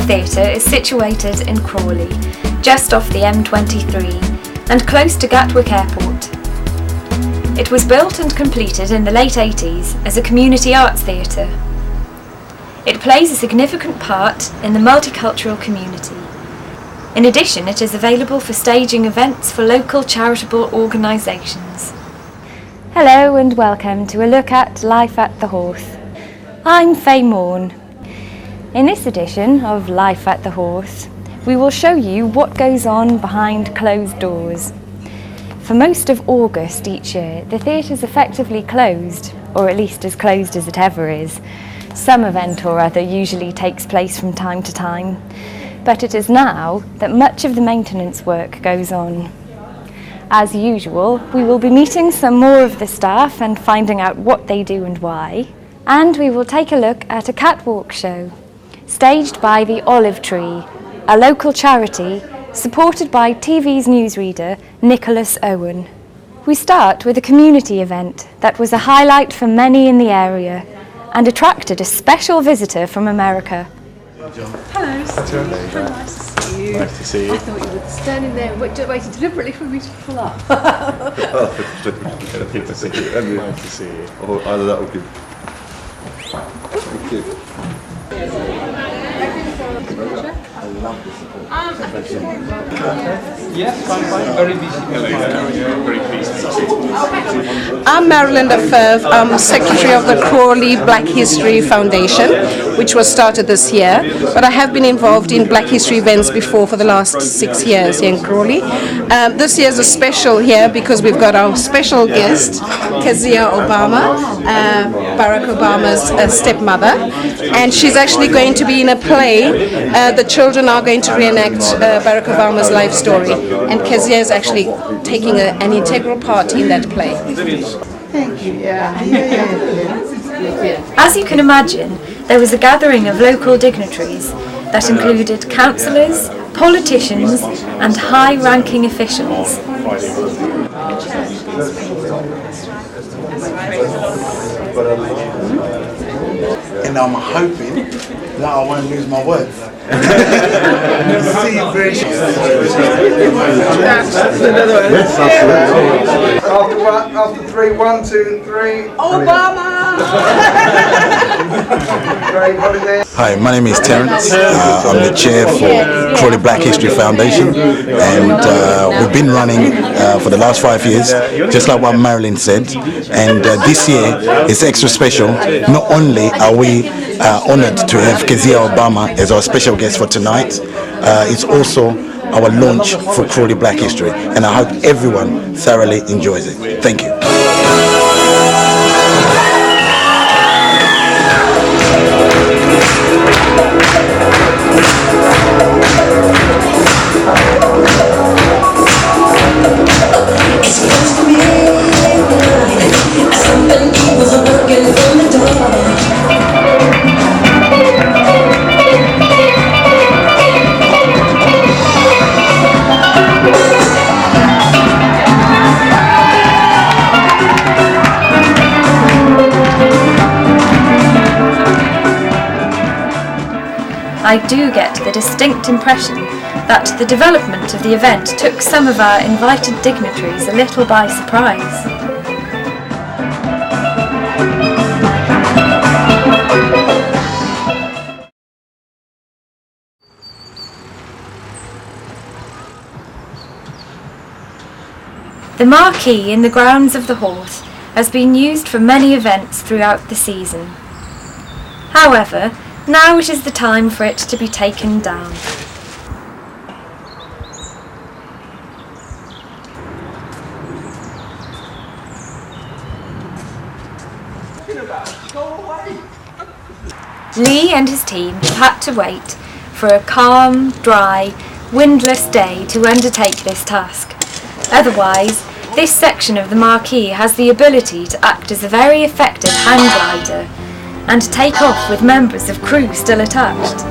Theatre is situated in Crawley, just off the M23 and close to Gatwick Airport. It was built and completed in the late 80s as a community arts theatre. It plays a significant part in the multicultural community. In addition, it is available for staging events for local charitable organisations. Hello and welcome to a look at Life at the Hawth. I'm Faye Morn. In this edition of Life at the Hawth, we will show you what goes on behind closed doors. For most of August each year, the theatre is effectively closed, or at least as closed as it ever is. Some event or other usually takes place from time to time, but it is now that much of the maintenance work goes on. As usual, we will be meeting some more of the staff and finding out what they do and why, and we will take a look at a catwalk show, staged by the Olive Tree, a local charity supported by TV's newsreader Nicholas Owen. We start with a community event that was a highlight for many in the area and attracted a special visitor from America. Hello, Steve. How nice to see you. Nice to see you. I thought you were standing there waiting deliberately for me to pull up. Nice to see you. Nice to see you. Oh, either that or good. Thank you. Yes, fine. Very busy. I'm Marilyn Lefebvre. I'm Secretary of the Crawley Black History Foundation, which was started this year. But I have been involved in Black History events before for the last 6 years here in Crawley. This year is a special here because we've got our special guest, Kezia Obama, Barack Obama's stepmother. And she's actually going to be in a play. The children are going to reenact Barack Obama's life story. And Kezia is actually taking an integral part in that play. Thank you. As you can imagine, there was a gathering of local dignitaries that included councillors, politicians and high-ranking officials. And I'm hoping that I won't lose my words. See you very soon. After 3, 1, 2, 3. Obama! Hi, my name is Terence. I'm the chair for Crawley Black History Foundation, and we've been running for the last 5 years, just like what Marilyn said. And this year is extra special. Not only are we honoured to have Kezia Obama as our special guest for tonight, it's also our launch for Crawley Black History, and I hope everyone thoroughly enjoys it. Thank you. I do get the distinct impression that the development of the event took some of our invited dignitaries a little by surprise. The marquee in the grounds of the Hawth has been used for many events throughout the season. However, now it is the time for it to be taken down. Lee and his team have had to wait for a calm, dry, windless day to undertake this task. Otherwise, this section of the marquee has the ability to act as a very effective hang glider and take off with members of crew still attached.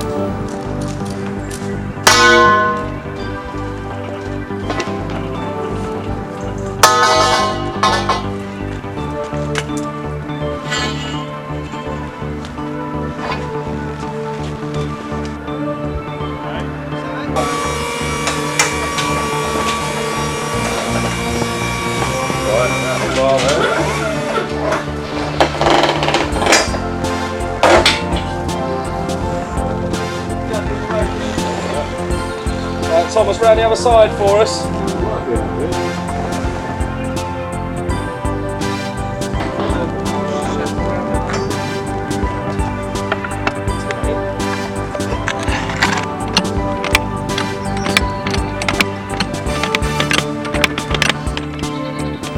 down the other side for us.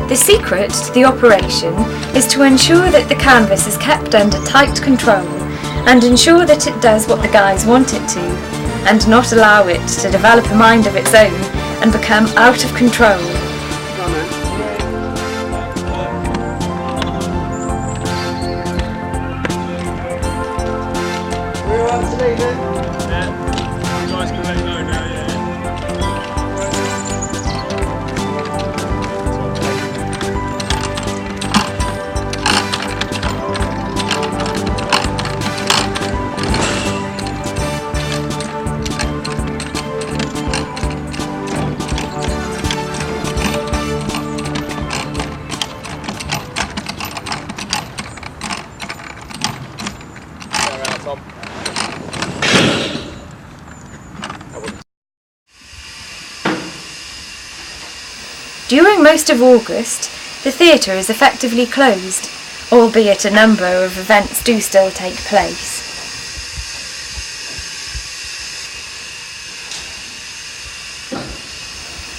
The secret to the operation is to ensure that the canvas is kept under tight control and ensure that it does what the guys want it to, and not allow it to develop a mind of its own and become out of control. During most of August, the theatre is effectively closed, albeit a number of events do still take place.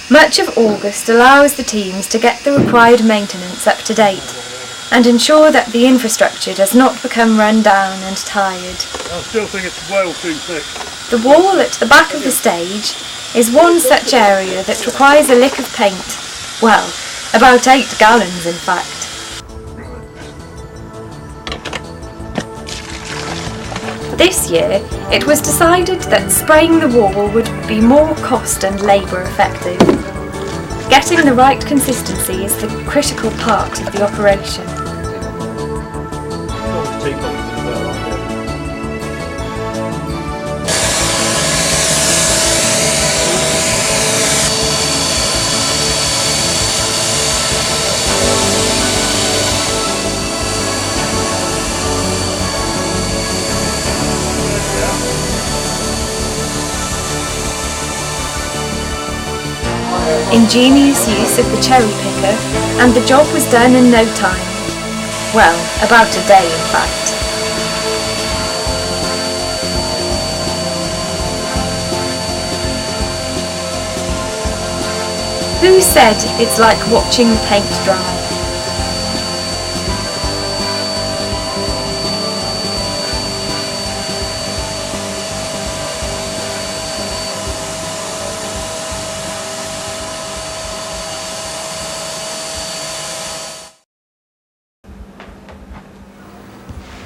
Much of August allows the teams to get the required maintenance up to date and ensure that the infrastructure does not become run down and tired. I still think it's well too thick. The wall at the back of the stage is one such area that requires a lick of paint. Well, about 8 gallons in fact. This year, it was decided that spraying the wall would be more cost and labour effective. Getting the right consistency is the critical part of the operation. Ingenious use of the cherry picker, and the job was done in no time. Well, about a day in fact. Who said it's like watching paint dry?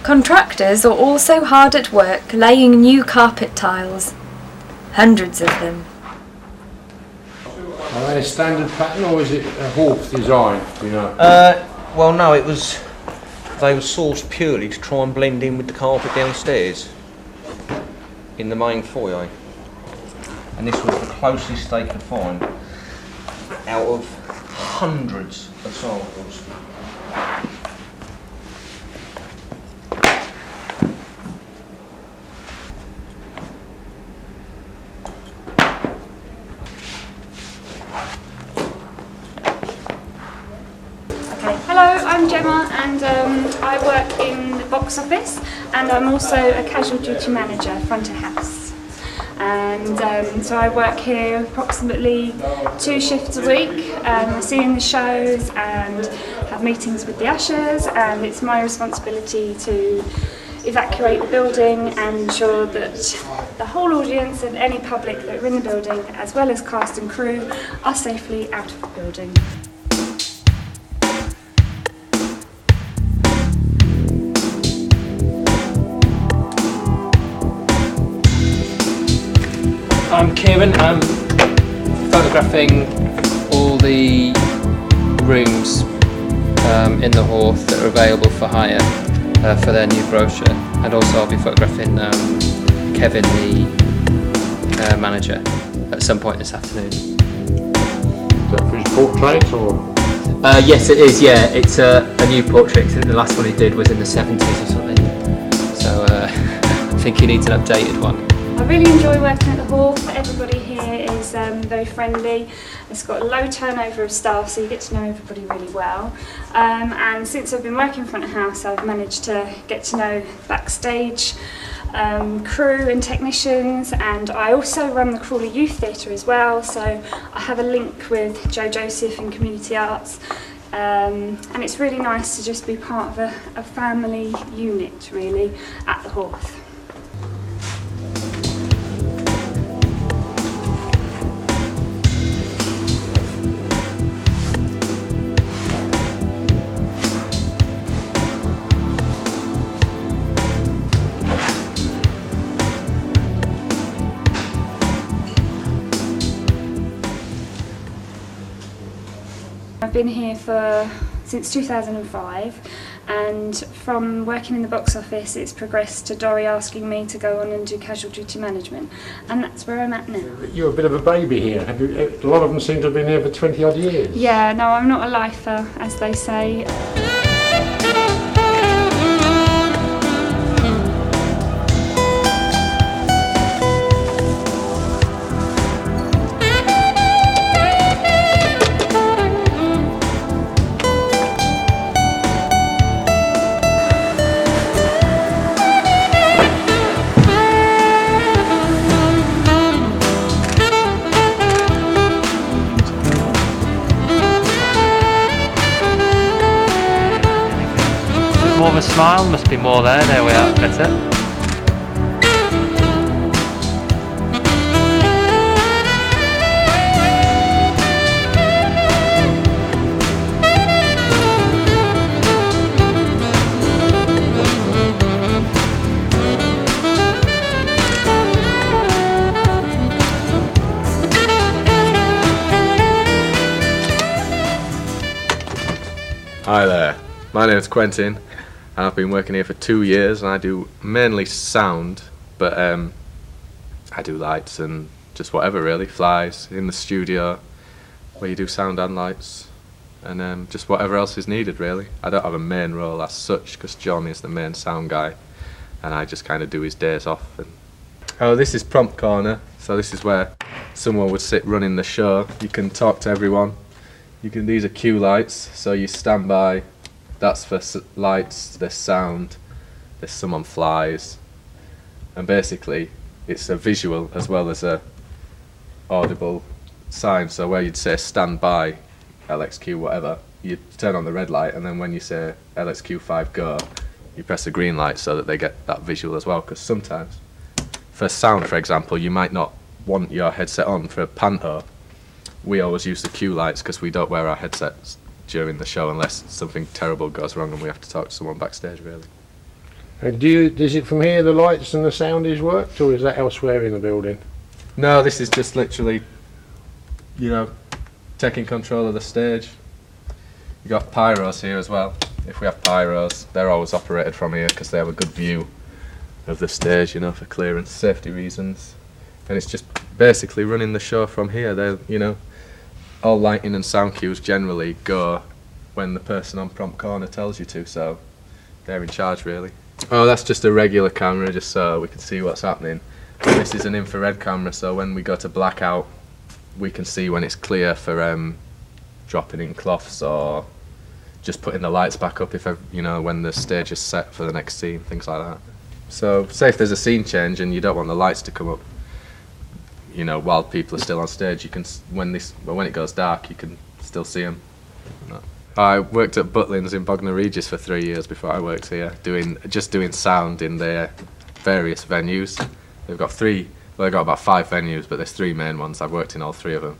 Contractors are also hard at work laying new carpet tiles. Hundreds of them. Are they a standard pattern or is it a Hawth design, do you know? Well no, they were sourced purely to try and blend in with the carpet downstairs in the main foyer. And this was the closest they could find out of hundreds of samples. Hello, I'm Gemma and I work in the box office and I'm also a casual duty manager front of house. And so I work here approximately 2 shifts a week, seeing the shows and have meetings with the ushers, and it's my responsibility to evacuate the building and ensure that the whole audience and any public that are in the building, as well as cast and crew, are safely out of the building. I'm Kieran, I'm photographing all the rooms in the Hawth that are available for hire for their new brochure, and also I'll be photographing Kevin, the manager, at some point this afternoon. Is that for his portrait or? Yes it is, yeah, it's a new portrait. I think the last one he did was in the 70s or something, so I think he needs an updated one. I really enjoy working at the Hawth. Everybody here is very friendly. It's got a low turnover of staff, so you get to know everybody really well. And since I've been working front of house, I've managed to get to know backstage crew and technicians, and I also run the Crawley Youth Theatre as well, so I have a link with Joe Joseph in Community Arts, and it's really nice to just be part of a family unit really at the Hawth. I've been here since 2005, and from working in the box office it's progressed to Dorry asking me to go on and do casual duty management, and that's where I'm at now. You're a bit of a baby here. A lot of them seem to have been here for 20 odd years. Yeah, no, I'm not a lifer, as they say. More of a smile, must be more there. There we are, better. Hi there, my name is Quentin, and I've been working here for 2 years, and I do mainly sound, but I do lights and just whatever really, flies in the studio where you do sound and lights, and just whatever else is needed really. I don't have a main role as such because John is the main sound guy and I just kind of do his days off. Oh, this is prompt corner, so this is where someone would sit running the show. You can talk to everyone. These are cue lights, so you stand by. That's for lights, there's sound, there's someone flies, and basically it's a visual as well as a audible sign. So where you'd say stand by, LXQ whatever, you turn on the red light, and then when you say LXQ5 go, you press the green light so that they get that visual as well. Because sometimes, for sound for example, you might not want your headset on for a panto. We always use the cue lights because we don't wear our headsets during the show unless something terrible goes wrong and we have to talk to someone backstage really. And is it from here the lights and the sound is worked, or is that elsewhere in the building? No, this is just literally, taking control of the stage. You got pyros here as well. If we have pyros, they're always operated from here because they have a good view of the stage, for clearance, safety reasons. And it's just basically running the show from here. They're, all lighting and sound cues generally go when the person on prompt corner tells you to, so they're in charge really. Oh, that's just a regular camera, just so we can see what's happening. And this is an infrared camera, so when we go to blackout, we can see when it's clear for dropping in cloths or just putting the lights back up if when the stage is set for the next scene, things like that. So say if there's a scene change and you don't want the lights to come up, while people are still on stage, you can when it goes dark, you can still see them. I worked at Butlins in Bognor Regis for 3 years before I worked here, doing sound in their various venues. They've got about 5 venues, but there's 3 main ones. I've worked in all 3 of them.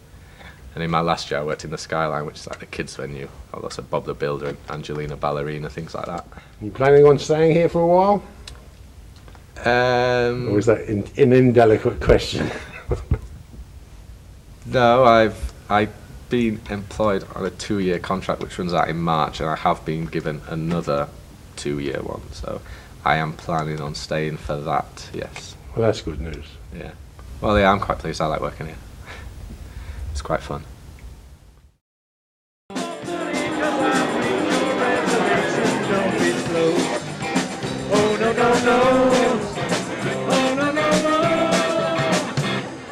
And in my last year, I worked in the Skyline, which is like the kids' venue. I was also Bob the Builder and Angelina Ballerina, things like that. You planning on staying here for a while? Or is that an indelicate question? No, I've been employed on a 2-year contract which runs out in March, and I have been given another 2-year one, so I am planning on staying for that, yes. Well, that's good news. Yeah. Well, yeah, I'm quite pleased. I like working here. It's quite fun. Oh, no, no, no. Oh, no, no, no.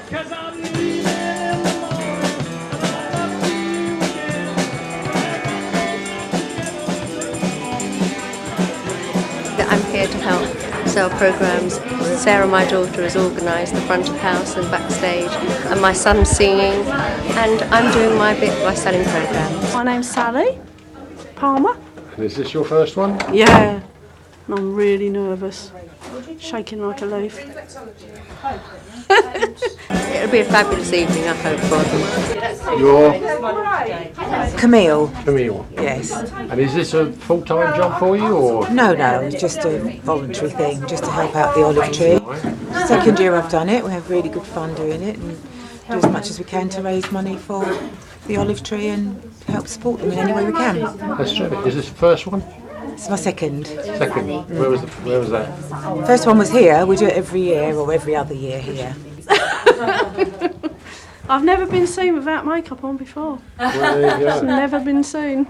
'Cause I'm leaving. sell programmes. Sarah, my daughter, has organised the front of house and backstage, and my son's singing, and I'm doing my bit by selling programmes. My name's Sally Palmer. And is this your first one? Yeah, and I'm really nervous, shaking like a leaf. It'll be a fabulous evening, I hope, for them. You're? Camille. Camille. Yes. And is this a full-time job for you, or? No, it's just a voluntary thing, just to help out the olive tree. Second year I've done it, we have really good fun doing it and do as much as we can to raise money for the olive tree and help support them in any way we can. That's true. Is this the first one? It's my second. Second? Where was that? First one was here, we do it every year or every other year here. I've never been seen without makeup on before. Well, there you go. It's never been seen.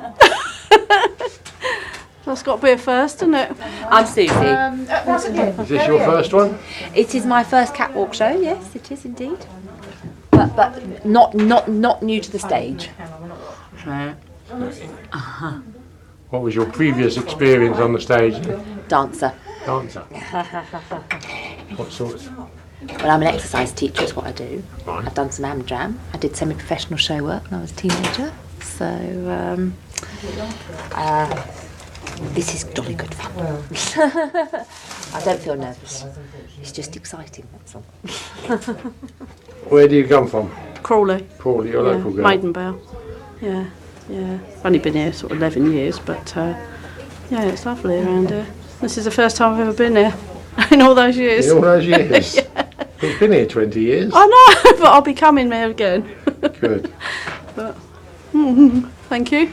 That's got to be a first, isn't it? I'm Susie. Is this your first one? It is my first catwalk show. Yes, it is indeed. But not new to the stage. What was your previous experience on the stage? Dancer. Dancer. What sort? Well, I'm an exercise teacher, is what I do. Right. I've done some Amdram. I did semi-professional show work when I was a teenager. So this is jolly good fun. I don't feel nervous. It's just exciting, that's all. Where do you come from? Crawley. Crawley, your local girl. Maidenbough. Yeah. I've only been here sort of 11 years, but yeah, it's lovely around here. This is the first time I've ever been here in all those years. In all those years? Yeah. We've been here 20 years. I know, but I'll be coming here again. Good. But, thank you.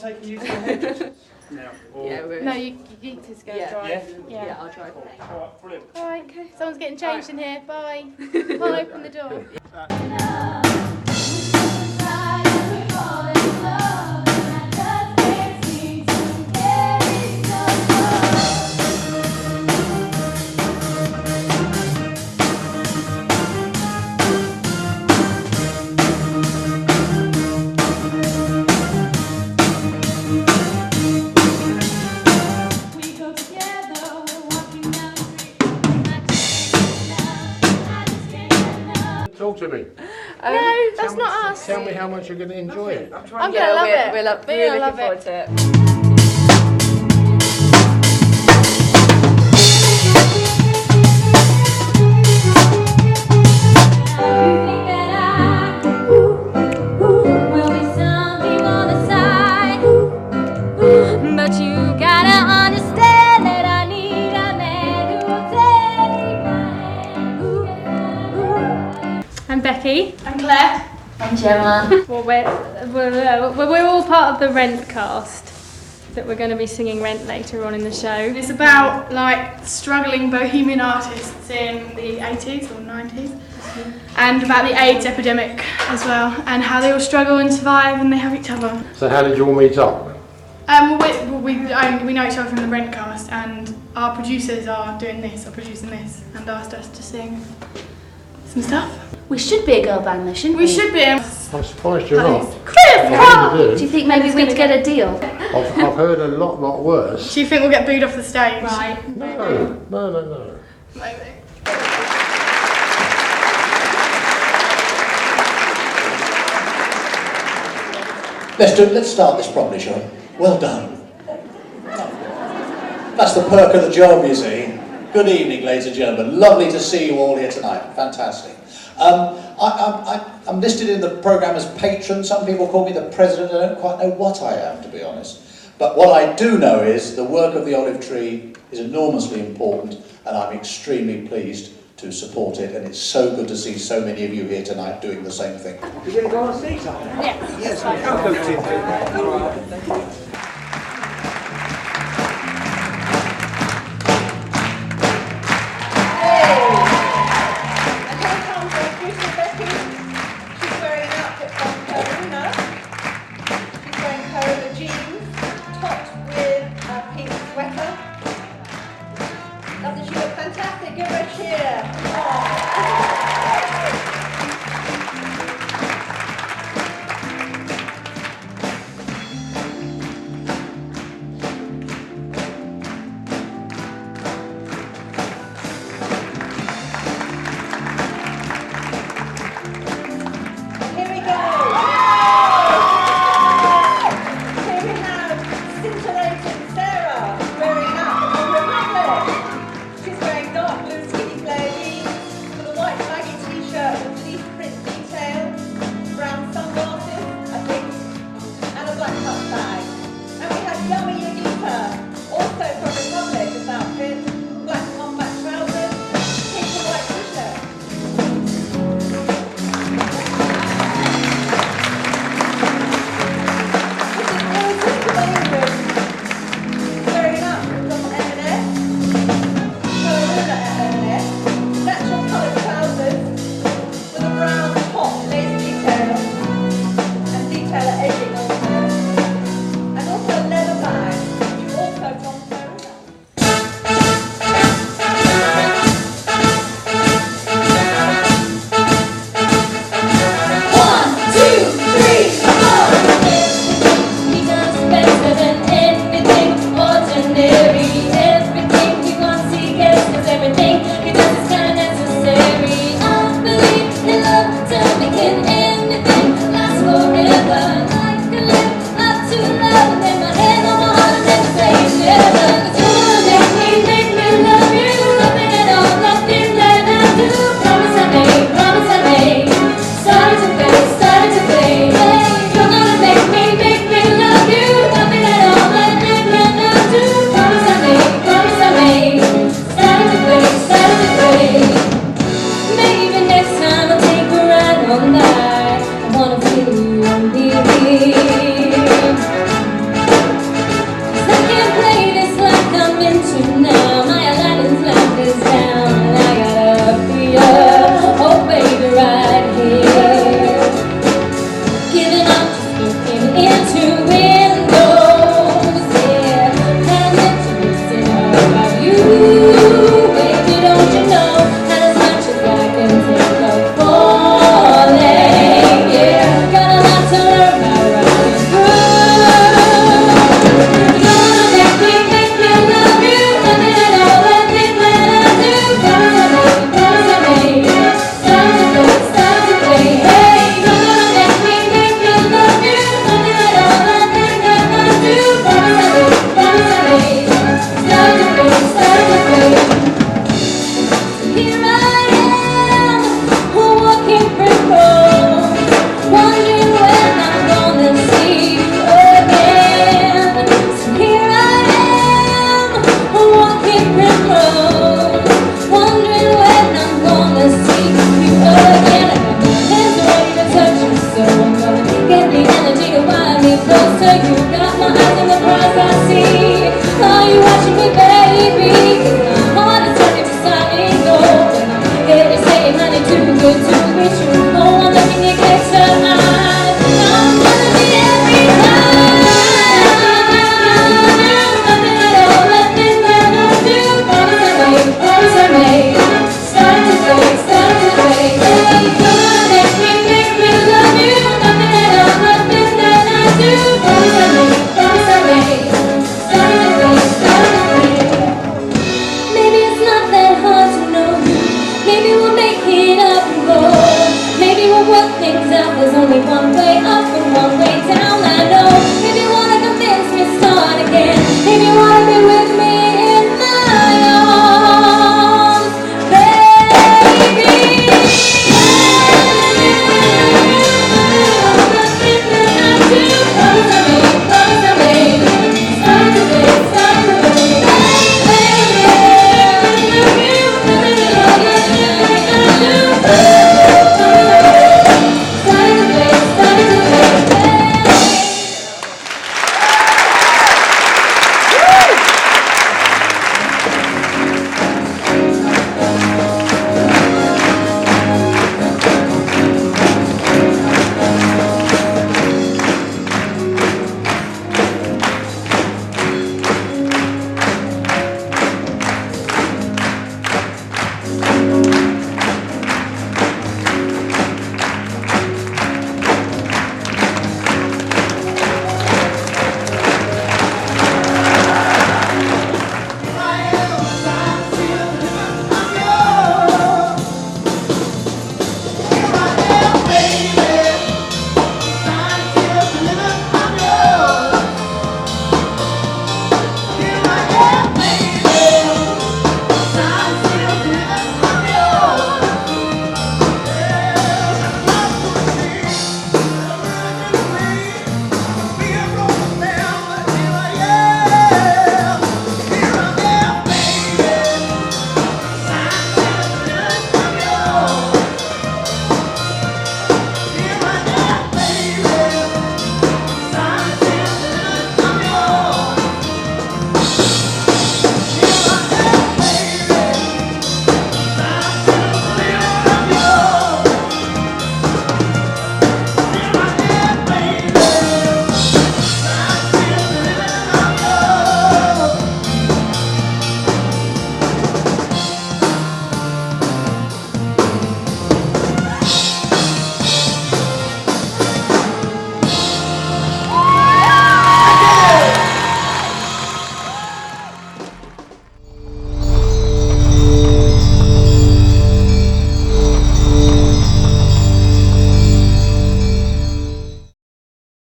Taking you to the hedges now? No, you need to go drive. Yeah, I'll drive. Alright, brilliant. Alright, okay. Someone's getting changed in here. Bye. Can't open the door. Talk to me. No, that's not us. Tell me how much you're going to enjoy it. I'm going to love it. We're really looking forward to it. Gemma. Well, we're all part of the Rent cast that we're going to be singing Rent later on in the show. It's about like struggling bohemian artists in the 80s or 90s and about the AIDS epidemic as well and how they all struggle and survive and they have each other. So how did you all meet up? We know each other from the Rent cast and our producers are producing this and asked us to sing some stuff. We should be a girl band though, shouldn't we? We should be. I'm surprised you're not. Chris! Do you think maybe we'd get a deal? I've heard a lot worse. Do you think we'll get booed off the stage? Right. No. Maybe. Let's start this properly, shall we? Well done. That's the perk of the job, you see. Good evening, ladies and gentlemen. Lovely to see you all here tonight. Fantastic. I'm listed in the programme as patron. Some people call me the president. I don't quite know what I am, to be honest. But what I do know is the work of the Olive Tree is enormously important, and I'm extremely pleased to support it. And it's so good to see so many of you here tonight doing the same thing. You're going to go on stage, aren't you? Yes. I'll go to closer, you got my eyes on the prize I see. Are you watching me, baby?